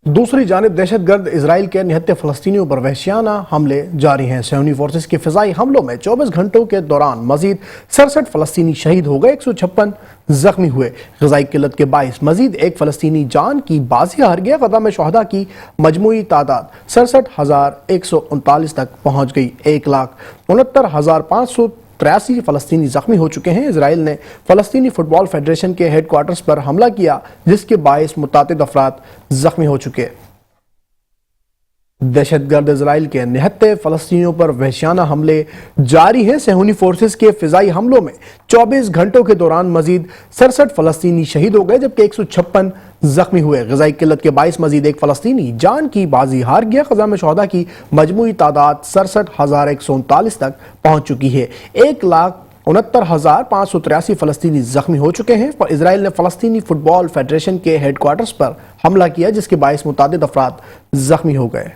دوسری جانب دہشت گرد اسرائیل کے نہتے فلسطینیوں پر وحشیانہ حملے جاری ہیں۔ صہیونی فورسز کے فضائی حملوں میں 24 گھنٹوں کے دوران مزید 67 فلسطینی شہید ہو گئے، 156 زخمی ہوئے۔ غذائی قلت کے باعث مزید ایک فلسطینی جان کی بازی ہار گیا۔ غزہ میں شہداء کی مجموعی تعداد 67,139 تک پہنچ گئی۔ 1,69,583 فلسطینی زخمی ہو چکے ہیں۔ اسرائیل نے فلسطینی فٹ بال فیڈریشن کے ہیڈ کوارٹرز پر حملہ کیا، جس کے باعث متعدد افراد زخمی ہو چکے۔ دہشت گرد اسرائیل کے نہتے فلسطینیوں پر وحشیانہ حملے جاری ہیں۔ صہیونی فورسز کے فضائی حملوں میں 24 گھنٹوں کے دوران مزید 67 فلسطینی شہید ہو گئے، جبکہ 156 زخمی ہوئے۔ غذائی قلت کے باعث مزید ایک فلسطینی جان کی بازی ہار گیا۔ غزہ میں شہداء کی مجموعی تعداد 67,139 تک پہنچ چکی ہے۔ 1,69,583 فلسطینی زخمی ہو چکے ہیں۔ اسرائیل نے فلسطینی فٹ بال فیڈریشن کے ہیڈ کوارٹرز پر حملہ کیا، جس کے باعث متعدد افراد زخمی ہو گئے۔